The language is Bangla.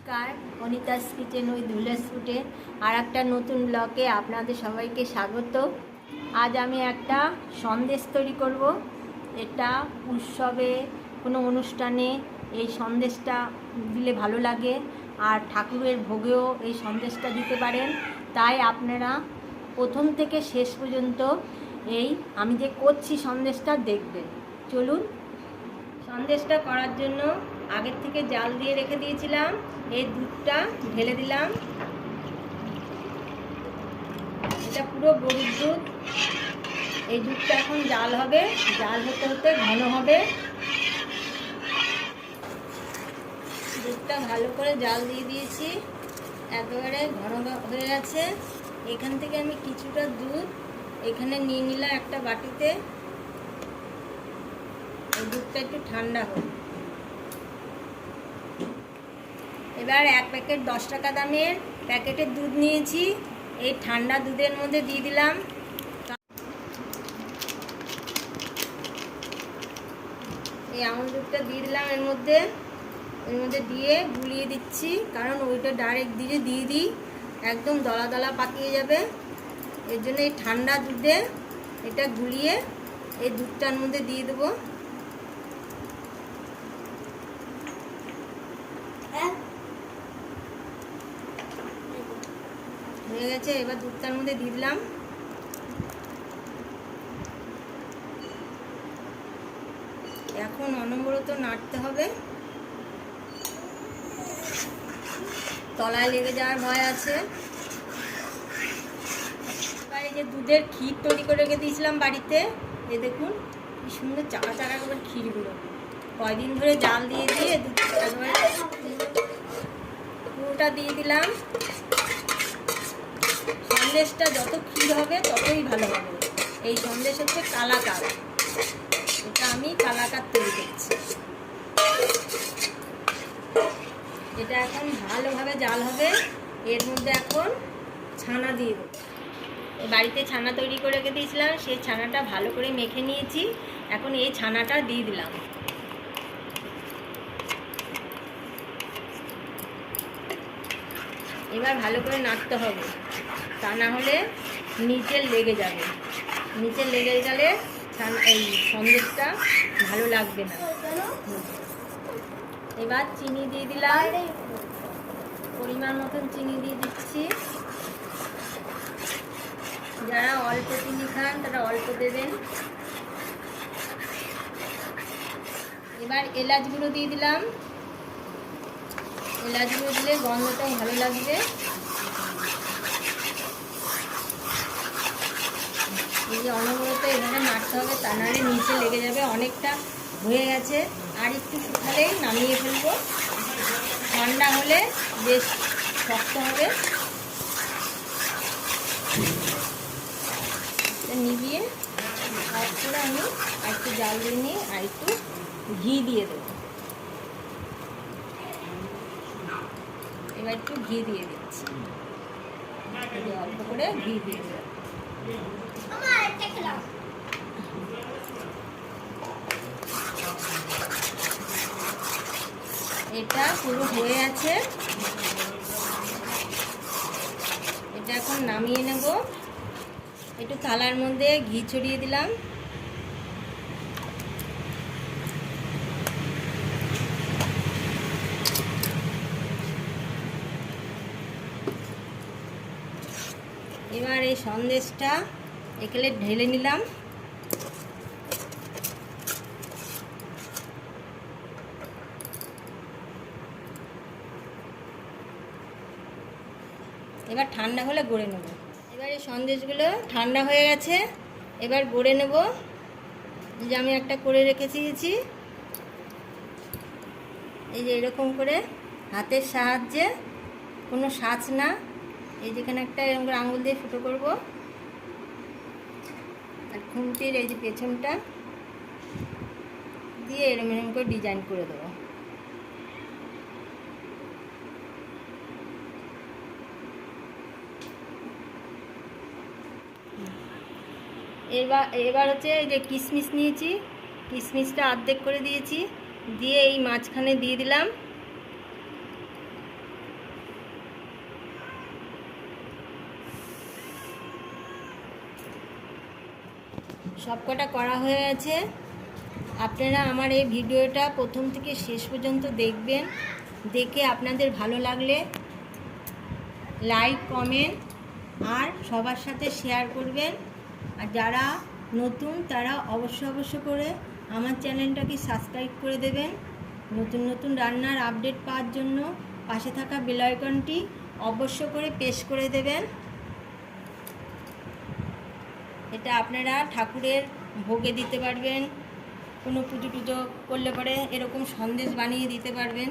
নমস্কার, অনিতাস কিচেন উইথ ভিলেজ ফুডে আর একটা নতুন ব্লগে আপনাদের সবাইকে স্বাগত। আজ আমি একটা সন্দেশ তৈরি করব। এটা উৎসবে কোনো অনুষ্ঠানে এই সন্দেশটা দিলে ভালো লাগে, আর ঠাকুরের ভোগেও এই সন্দেশটা দিতে পারেন। তাই আপনারা প্রথম থেকে শেষ পর্যন্ত এই আমি যে করছি সন্দেশটা দেখবেন। চলুন। সন্দেশটা করার জন্য আগের থেকে জাল দিয়ে রেখে দিয়েছিলাম। এই দুধটা ঢেলে দিলাম। এটা পুরো গরুর দুধ। এই দুধটা এখন জাল হবে, জাল হতে হতে ঘন হবে। দুধটা ভালো করে জাল দিয়ে দিয়েছি, একেবারে ঘন হয়ে গেছে। এখান থেকে আমি কিছুটা দুধ এখানে নিয়ে নিলাম একটা বাটিতে। এই দুধটা একটু ঠান্ডা হোক। এবার এক প্যাকেট 10 টাকা দামের প্যাকেটের দুধ নিয়েছি, এই ঠান্ডা দুধের মধ্যে দিয়ে দিলাম। এই আমুল দুধটা দিয়ে দিলাম এর মধ্যে দিয়ে গুলিয়ে দিচ্ছি, কারণ ওইটা ডাইরেক্ট দিয়ে দিই একদম দলা দলা পাকিয়ে যাবে। এর জন্য এই ঠান্ডা দুধে এটা গুলিয়ে এই দুধটার মধ্যে দিয়ে দেবো। হয়ে গেছে, এবার দুধটার মধ্যে দিয়ে দিলাম। এখন অনবরত নাড়তে হবে, তলায় লেগে যাওয়ার ভয় আছে। এবার এই যে দুধের ক্ষীর তৈরি করে রেখে দিয়েছিলাম বাড়িতে, এ দেখুন কি সুন্দর চাকা চাকা করে ক্ষীরগুলো কয়দিন ধরে জাল দিয়ে দিয়ে দুধ পুরোটা দিয়ে দিলাম। সন্দেশটা যত ক্ষীর হবে ততই ভালো হবে। এই সন্দেশ হচ্ছে কালাকার, এটা আমি কালাকার তৈরি করছি। এটা এখন ভালোভাবে জাল হবে। এর মধ্যে এখন ছানা দিয়ে দেবো। বাড়িতে ছানা তৈরি করে রেখে দিয়েছিলাম, সেই ছানাটা ভালো করে মেখে নিয়েছি। এখন এই ছানাটা দিয়ে দিলাম। এবার ভালো করে নাড়তে হবে, তা না হলে নিচে লেগে যাবে। নিচে লেগে গেলে এই সন্দেশটা ভালো লাগবে না। এবার চিনি দিয়ে দিলাম, পরিমাণ মতন চিনি দিয়ে দিচ্ছি। যারা অল্প চিনি খান তারা অল্প দেবেন। এবার এলাচ গুঁড়ো দিয়ে দিলাম। এলাচ গুঁড়ো দিলে গন্ধটাও ভালো লাগবে। এই যে অনবরত এভাবে নাড়তে হবে, তা নাহলে নিচে লেগে যাবে। অনেকটা হয়ে গেছে, আর একটু শুকালেই নামিয়ে ফেলবো। ঠান্ডা হলে বেশ শক্ত হবে। নিভিয়ে অফ করে আমি একটু জাল দিয়ে নিয়ে আর একটু ঘি দিয়ে দেবো। এবার একটু ঘি দিয়ে দিচ্ছি, অল্প করে ঘি দিয়ে দেবো। এটা পুরো হয়ে আছে, এটা এখন নামিয়ে নেব। একটু থালার মধ্যে ঘি ছড়িয়ে দিলাম। এবার এই সন্দেশটা এখানে ঢেলে নিলাম। এবার ঠান্ডা হলে গড়ে নেব। এবার এই সন্দেশগুলো ঠান্ডা হয়ে গেছে, এবার গড়ে নেব। যে আমি একটা করে রেখেছি, এই যে এরকম করে হাতের সাহায্যে, কোনো সাজ না, এই যেখানে একটা এরকম করে আঙুল দিয়ে ফুটো করব, আর খুন্তির এই যে পেছনটা দিয়ে এরকম এরকম করে ডিজাইন করে দেবো। এবার হচ্ছে এই যে কিশমিশ নিয়েছি, কিশমিশটা অর্ধেক করে দিয়েছি, দিয়ে এই মাঝখানে দিয়ে দিলাম। সবকটা করা হয়ে গেছে। আপনারা আমার এই ভিডিওটা প্রথম থেকে শেষ পর্যন্ত দেখবেন, দেখে আপনাদের ভালো লাগলে লাইক কমেন্ট আর সবার সাথে শেয়ার করবেন। আর যারা নতুন তারা অবশ্য করে আমার চ্যানেলটাকে সাবস্ক্রাইব করে দেবেন। নতুন নতুন রান্নার আপডেট পাওয়ার জন্য পাশে থাকা বেল আইকনটি অবশ্য করে প্রেস করে দেবেন। এটা আপনারা ঠাকুরের ভোগে দিতে পারবেন, কোনো পুজো টুজো করলে পরে এরকম সন্দেশ বানিয়ে দিতে পারবেন।